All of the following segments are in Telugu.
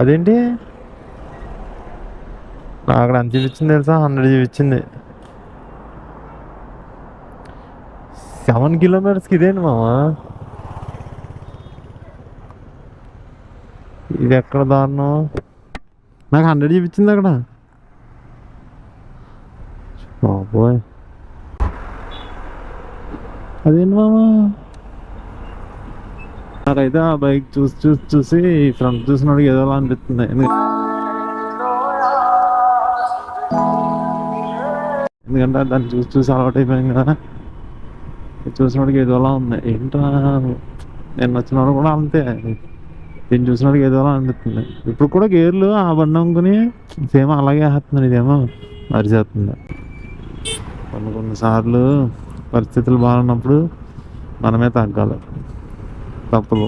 అదేంటి అక్కడ ఎంత చూపించింది తెలుసా? 100 చూపించింది. 7 కిలోమీటర్స్కి ఇదేంటి మామా? ఇది ఎక్కడ దారుణం? నాకు 100 చూపించింది అక్కడ. బాబోయ్, అదేంటి మామా? నాకైతే ఆ బైక్ చూసి ఫ్రంట్ చూసినోడికి ఏదోలా అనిపిస్తుంది. ఎందుకంటే దాన్ని చూసి అలవాటు అయిపోయింది కదా. చూసినోడికి ఏదోలా ఉంది. ఏంట్రా, నేను వచ్చినోడు కూడా అంతే. దీన్ని చూసినోడికి ఏదోలా అనిపిస్తుంది. ఇప్పుడు కూడా గేర్లు ఆ బండి అమ్ముకుని సేమ్ అలాగే వేస్తున్నాడు. ఇదేమో మరిచేస్తుంది. కొన్నిసార్లు పరిస్థితులు బాగున్నప్పుడు మనమే తగ్గాలి, తప్పదు.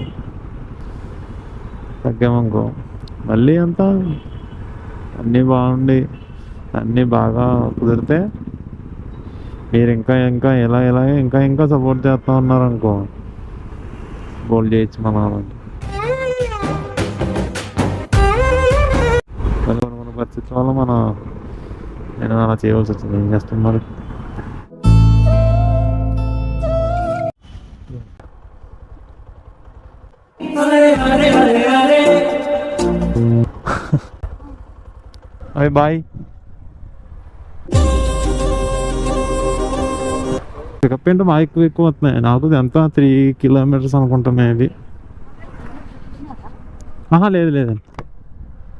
తగ్గామనుకో మళ్ళీ అంతా అన్నీ బాగుండి అన్నీ బాగా కుదిరితే మీరు ఇంకా ఇంకా సపోర్ట్ చేస్తూ ఉన్నారనుకో గోల్ చేయొచ్చు మన మన పరిస్థితుల వల్ల నేను అలా చేయవలసి వచ్చింది. ఏం చేస్తాం మరి. అవి బాయ్. పికప్ ఏంటో బాగా ఎక్కువ వస్తున్నాయి. నాకు ఎంత 3 కిలోమీటర్స్ అనుకుంటా మేబీ. లేదండి,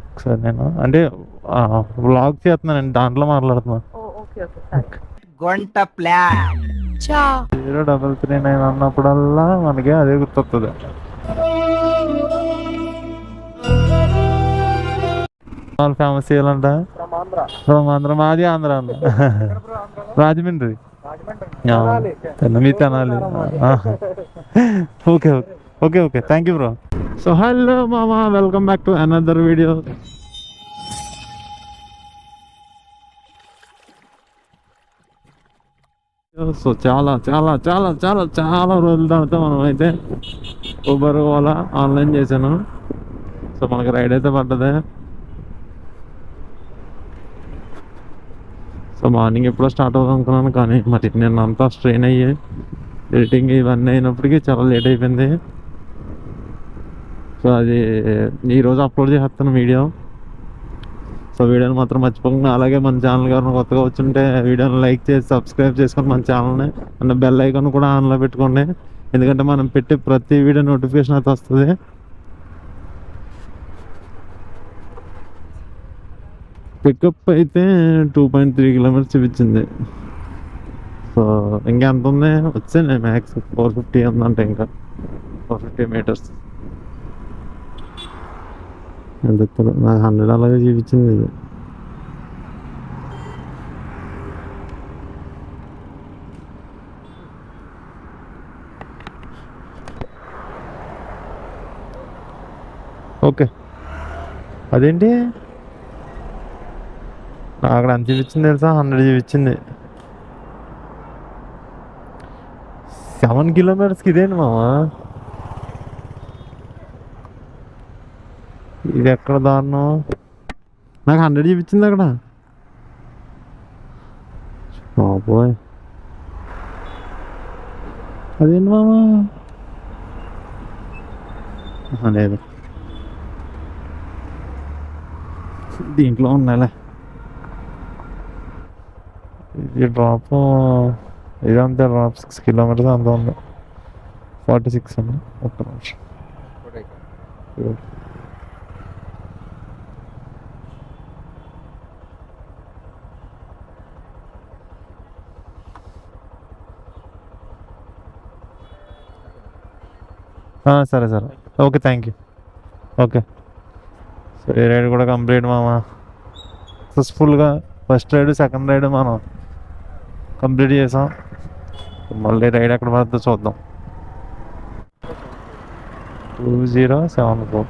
ఒకసారి నేను అంటే వ్లాగ్ చేస్తున్నానండి, దాంట్లో మాట్లాడుతున్నా. 0339 అన్నప్పుడల్లా మనకి అదే గుర్తొస్తుంది. ఫేమస్ చేయాలంట ఆంధ్ర. మాది ఆంధ్ర అన్న, రాజమండ్రి. మీ Tenali. Okay thank you bro. So hello మామా, welcome back to another video. So చాలా రోజుల తర్వాత మనం అయితే ఊబర్ ఓలా ఆన్లైన్ చేశాను. సో మనకి రైడ్ అయితే పడ్డది. సో మార్నింగ్ ఎప్పుడో స్టార్ట్ అవుదాం అనుకున్నాను, కానీ మరి నేను అంతా స్ట్రెయిన్ అయ్యి ఎడిటింగ్ ఇవన్నీ అయినప్పటికీ చాలా లేట్ అయిపోయింది. సో అది ఈరోజు అప్లోడ్ చేస్తాను వీడియో. సో వీడియోని మాత్రం మర్చిపోకుండా, అలాగే మన ఛానల్ గారు కొత్తగా వచ్చుంటే వీడియోని లైక్ చేసి సబ్స్క్రైబ్ చేసుకొని మన ఛానల్ని అండ్ బెల్ ఐకాన్ కూడా ఆన్లో పెట్టుకోండి. ఎందుకంటే మనం పెట్టే ప్రతి వీడియో నోటిఫికేషన్ అయితే వస్తుంది. పికప్ అయితే 2.3 కిలోమీటర్స్ చూపించింది. సో ఇంకెంత ఉంది, వచ్చాను మ్యాక్స్ 450 ఉందంటే, ఇంకా 450 మీటర్స్. ఎంత నాకు 100 అలాగే చూపించింది ఇది. ఓకే, అదేంటి అక్కడ ఎంత చూపించింది తెలుసా? 100 చూపించింది. 7 కిలోమీటర్స్కి ఇదేంటి మామా? ఇది ఎక్కడ దారుణం? నాకు 100 చూపించింది అక్కడ. బాబోయ్, అదేంటి మామా? లేదు, దీంట్లో ఉన్నాలే. ఇది డ్రాప్, ఇదంతే డ్రాప్ 6 కిలోమీటర్స్ అంత ఉంది. 46 ఉంది. ఒక్క నిమిషం. సరే okay thank you. Okay, so ఈ రైడ్ కూడా కంప్లీట్ మామా. సక్సెస్ఫుల్గా ఫస్ట్ రైడ్ సెకండ్ రైడ్ మనం కంప్లీట్ చేసాం. మళ్ళీ రైడ్ ఎక్కడ పడుతుందో చూద్దాం. 2074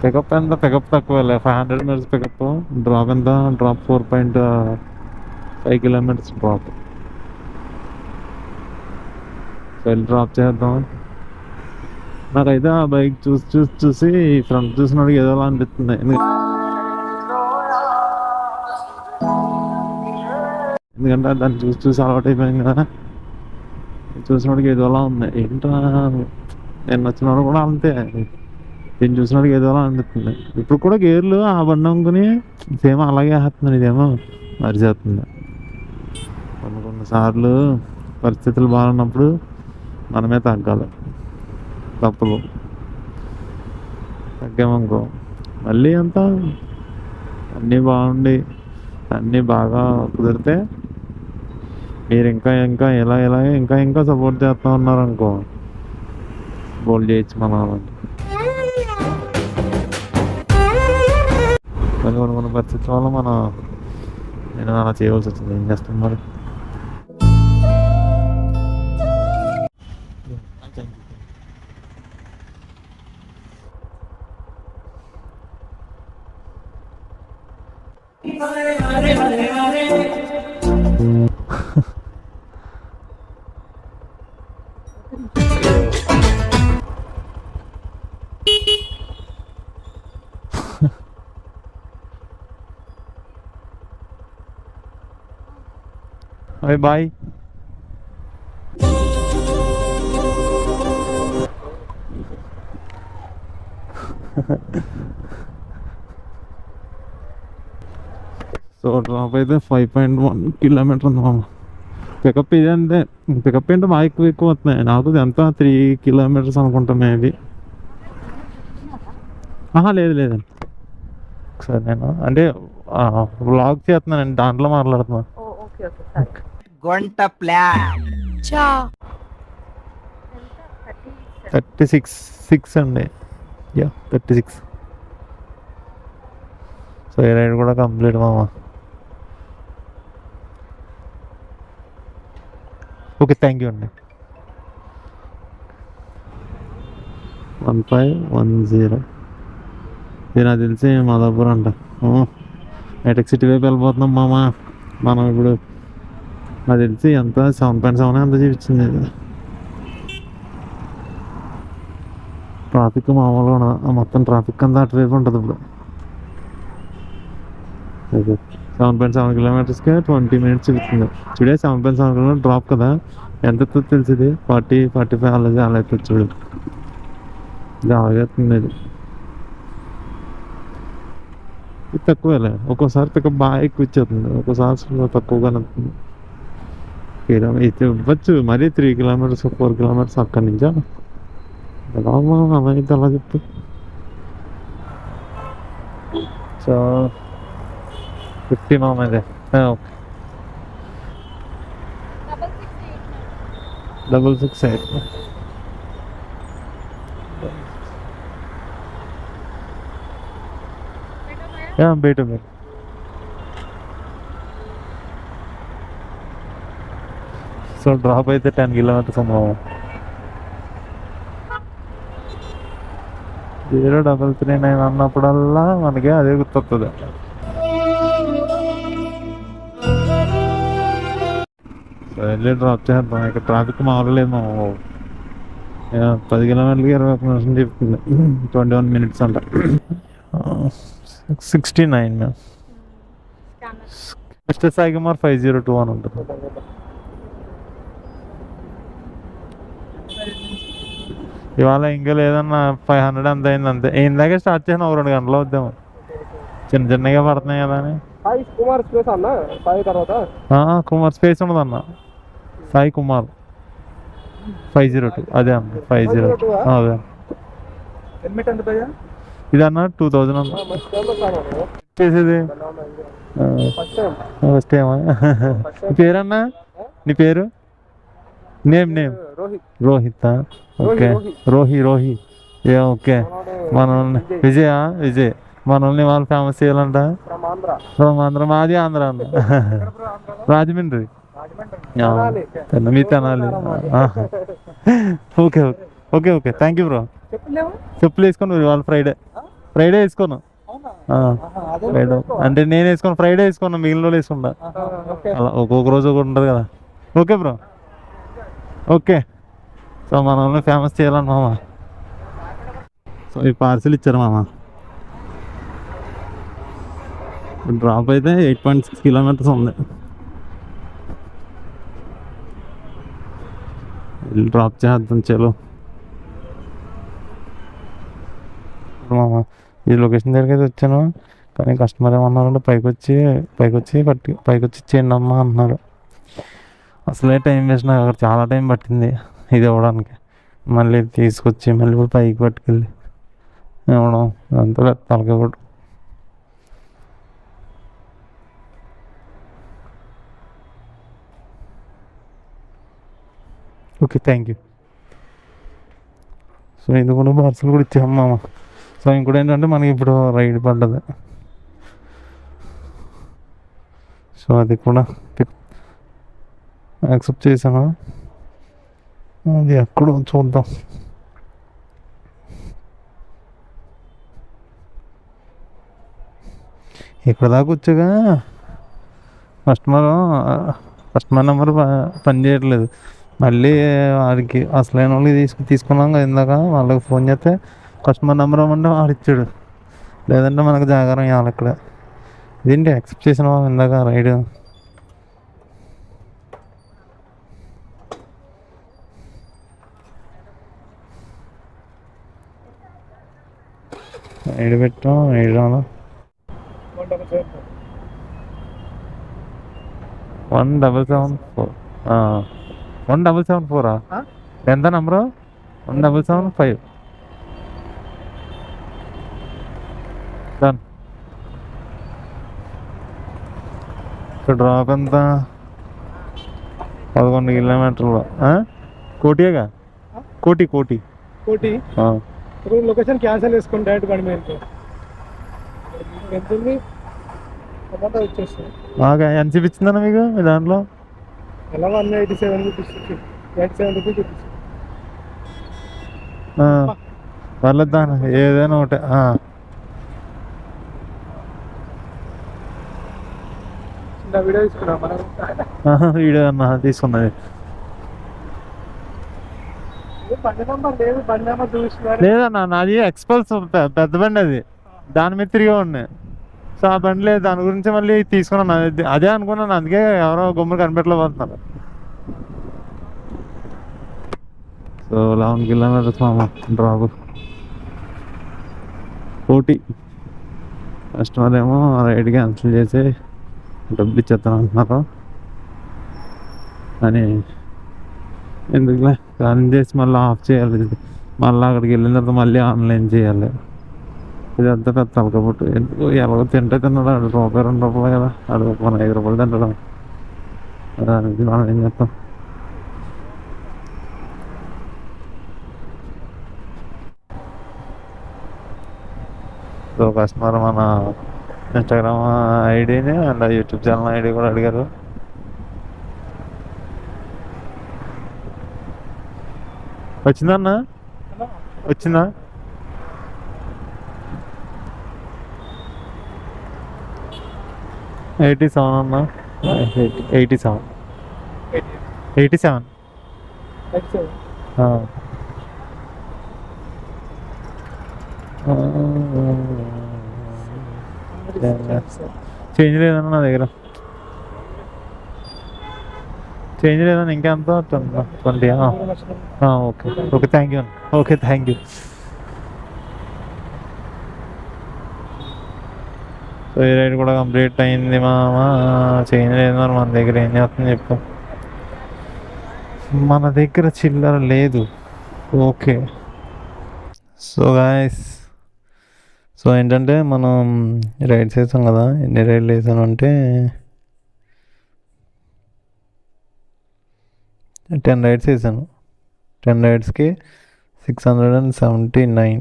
పికప్ ఎంత? పికప్ తక్కువ, 500 మీటర్స్ పికప్. డ్రాప్ ఎంత? Drop 4.5 kilometres drop. వెళ్ళి డ్రాప్ చేద్దాం. నాకైతే ఆ బైక్ చూసి చూసి చూసి ఫ్రంట్ చూసినోడికి ఏదోలా అనిపిస్తుంది. ఎందుకంటే దాన్ని చూసి చూసి అలవాటు అయిపోయింది కదా, చూసినోడికి ఏదోలా ఉంది. ఏంట్రా నేను వచ్చినోడు కూడా అంతే, దీన్ని చూసినోడికి ఏదోలా అనిపిస్తుంది. ఇప్పుడు కూడా గేర్లు ఆ బండి అమ్ముకుని సేమ్ అలాగే వేస్తున్నాడు, ఇదేమో మరిచేస్తుంది. కొన్నిసార్లు పరిస్థితులు బాగున్నప్పుడు మనమే తగ్గాలి, తప్పదు. తగ్గామనుకో మళ్ళీ అంతా అన్నీ బాగుండి అన్నీ బాగా కుదిరితే మీరు ఇంకా ఇంకా ఇలాగే ఇంకా ఇంకా సపోర్ట్ చేస్తూ ఉన్నారనుకో బోల్డ్ చేయొచ్చు మన కొన్ని పరిస్థితుల వల్ల నేను అలా చేయవలసి వచ్చింది. ఏం చేస్తాం మరి. బాయ్. సో డ్రాప్ అయితే 5.1 కిలోమీటర్ ఉంది మామ. పికప్ ఇది అంటే పికప్ ఏంటో బాగా ఎక్కువ వస్తున్నాయి. నాకు ఎంత 3 కిలోమీటర్స్ అనుకుంటా మేబీ. లేదండి ఒకసారి నేను అంటే వ్లాగ్ చేస్తున్నానండి, దాంట్లో మాట్లాడుతున్నాను. 36 అండి. 36. సో ఈ రైడ్ కూడా కంప్లీట్ మామ. ఓకే, థ్యాంక్ యూ అండి. 1510 ఇది నాకు తెలిసి మాదాపూర్ అంట. హైటెక్ సిటీ వైపు వెళ్ళిపోతున్నాం మామ మనం ఇప్పుడు. నాకు తెలిసి ఎంత 7.7 ఎంత చూపించింది. ట్రాఫిక్ మామూలుగా మొత్తం ట్రాఫిక్ అంతా అటువైపు ఉంటుంది ఇప్పుడు. 7.7 కిలోమీటర్స్కే 20 మినిట్స్ చూపిస్తుంది. చూడే 7.7 కిలోమీటర్ డ్రాప్ కదా, ఎంత ఎత్తుంది తెలిసింది. 40-45 అలా అవుతుంది చూడు. ఇది ఆగేస్తుంది. ఇది తక్కువేలే, ఒక్కోసారి పికప్ బాగా ఎక్కువ ఇచ్చేస్తుంది, ఒక్కోసారి తక్కువగానే వస్తుంది. అయితే ఇవ్వచ్చు మరీ 3 కిలోమీటర్స్ 4 కిలోమీటర్స్ అక్కడి నుంచా ఎలా అలా అయితే అలా చెప్పు. సో 50 మామ ఇదే. ఓకే 668. బయట సో డ్రాప్ అయితే 10 కిలోమీటర్స్ అమ్మాము. 03339 అన్నప్పుడల్లా మనకి అదే గుర్తొస్తుంది. సో వెళ్ళి డ్రాప్ చేద్దాం. ఇక్కడ ట్రాఫిక్ మామూలు లేదు మామ. 10 కిలోమీటర్లకి 21 నిమిషం చెప్తుంది. 21 మినిట్స్ అంట. 69 మ్యామ్. మిస్టర్ సాయి కుమార్ 502 అని ఉంటుంది. ఇవాళ ఇంకా లేదన్నా 500 ఎంత అయింది అంతే. ఇందాకే స్టార్ట్ చేసిన 2 గంటలు అవుద్దాము. చిన్నగా పడుతున్నాయి కదా అని. కుమార్ స్పేస్ ఉండదు అన్న. సాయి కుమార్ 502 అదే అన్న. 502 అదే ఇది అన్న. 2000 అన్న చేసేది. ఫస్ట్ టైమా? నీ పేరన్నా? నీ పేరు? Name Rohit. Okay Rohi okay. మనల్ని విజయ్ మనల్ని వాళ్ళు ఫేమస్ చేయాలంట. ఆంధ్ర. మాది ఆంధ్ర అన్న. రాజమండ్రి. మీ Tenali. Okay thank you bro. చెప్పులు వేసుకోను వాళ్ళు ఫ్రైడే వేసుకోను. ఫ్రైడే అంటే నేను వేసుకోను, ఫ్రైడే వేసుకోను, మిగిలిన రోజు వేసుకుంటా. అలా ఒక్కొక్క రోజు ఒకటి ఉంటుంది కదా. Okay bro. ఓకే సో మనల్ని ఫేమస్ చేయాలని మామ. సో ఈ పార్సిల్ ఇచ్చారు మామ. డ్రాప్ అయితే 8.6 కిలోమీటర్స్ ఉంది. వెళ్ళి డ్రాప్ చేద్దాం చలో మామ. ఈ లొకేషన్ దగ్గరికి అయితే వచ్చాను, కానీ కస్టమర్ ఏమన్నారంటే పైకి వచ్చి ఇచ్చేయండి అమ్మా అంటున్నారు. అసలే టైం వేస్ట్, నాకు అక్కడ చాలా టైం పట్టింది ఇది ఇవ్వడానికి. మళ్ళీ తీసుకొచ్చి మళ్ళీ ఇప్పుడు పైకి పట్టుకెళ్ళి ఇవ్వడం అంతా తలకపడు. Okay thank you. సో ఇది కూడా పార్సల్ కూడా ఇచ్చాము మామ. సో ఇంకోటి ఏంటంటే మనకి ఇప్పుడు రైడ్ పడ్డది, సో అది కూడా యాక్సెప్ట్ చేశాను. అది ఎక్కడో చూద్దాం. ఇక్కడ దాకా వచ్చాగా కస్టమర్ నెంబర్ పని చేయట్లేదు. మళ్ళీ వాడికి అసలైన వాళ్ళకి తీసుకున్నాం కదా ఇందాక, వాళ్ళకి ఫోన్ చేస్తే కస్టమర్ నెంబర్ ఇవ్వమంటే వాడు ఇచ్చాడు, లేదంటే మనకు జాగారం ఇవ్వాలి ఇక్కడ. ఇదేంటి యాక్సెప్ట్ చేసినావా ఇందాక రైడ్? రైడ్ పెట్టాం, రైడ్ రాదా? 1774. 1774 ఎంత నంబరు? 1775. డన్. ఇక్కడ డ్రాప్ ఎంత? 11 కిలోమీటర్లు. కోటిగా? కోటి లొకేషన్ క్యాన్సిల్ చేసుకుని డైరెక్ట్ బండి మీద ఎంత ఉంది టమాటా వచ్చేస్తుంది. ఎంత చూపించిందన్న మీకు మీ దాంట్లో? ఎలా 187 రూపీస్, 87 రూపీస్ చూపిస్తుంది. పర్లేదు దాని ఏదైనా ఒకటే. చిన్న వీడియో తీసుకున్నాం మనం. వీడియో అన్న తీసుకున్నది బండి నెంబర్ లేదు, బండి నెంబర్ చూస్తున్నారు. లేదన్న నాది ఎక్స్పల్స్ పెద్ద బండి, అది దాని మీద తిరిగి ఉన్నాయి. సో ఆ బండి లేదు, దాని గురించి మళ్ళీ తీసుకున్నాను. అదే అనుకున్నాను, అందుకే ఎవరో గుమ్మలు కనిపెట్టలేకపోతున్నారు. సో 11 కిలోమీటర్స్ మామ డ్రాప్. కోటి కస్టమర్ ఏమో రైడ్ క్యాన్సిల్ చేసి డబ్బులు ఇచ్చేస్తాను అంటున్నారు. అని ఎందుకులే ఆన్ చేసి మళ్ళీ ఆఫ్ చేయాలి, మళ్ళీ అక్కడికి వెళ్ళిన తర్వాత మళ్ళీ ఆన్లైన్ చేయాలి. ఇదంతా పెద్ద తలకపుట్టు. ఎందుకు ఎలాగో తింటే తిన్నాడు, రూపాయి 2 రూపాయలు కదా, అడు మన 5 రూపాయలు తింటడం. దానికి మనం ఏం చేస్తాం. సో కస్టమర్ మన ఇన్స్టాగ్రామ్ ఐడిని అండ్ యూట్యూబ్ ఛానల్ ఐడి కూడా అడిగారు. వచ్చిందన్నా? వచ్చిందా? $87 అన్న. 87. చేంజ్ లేదన్న నా దగ్గర, చేంజ్ లేదన్న. ఇంకెంత? 20. ఓకే థ్యాంక్ యూ అన్న. Okay thank you. సో ఈ రైడ్ కూడా కంప్లీట్ అయింది మామ. చేంజ్ లేదు మరి మన దగ్గర. ఏం చేస్తుంది చెప్పు, మన దగ్గర చిల్లర లేదు. ఓకే సో గాయస్, సో ఏంటంటే మనం రైడ్స్ వేసాం కదా. ఎన్ని రైడ్లు వేసాను అంటే 10 రైడ్స్ వేసాను. 10 రైడ్స్కి 679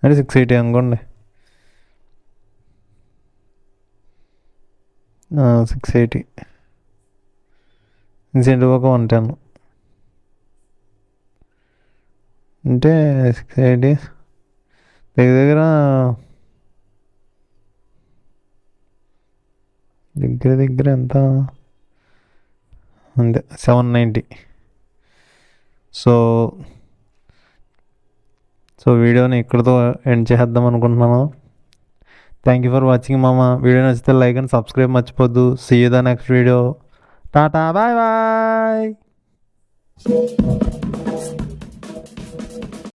అంటే 680 అనుకోండి. 680 ఇన్సెంటివ్ ఒక 110 అంటే 680 దగ్గర ఎంత అంతే 790. సో సో వీడియోని ఇక్కడితో ఎండ్ చేద్దాం అనుకుంటున్నాను. థ్యాంక్ యూ ఫర్ వాచింగ్ మామ. వీడియో నచ్చితే లైక్ అండ్ సబ్స్క్రైబ్ మర్చిపోద్దు. See you the next video. Tata bye bye.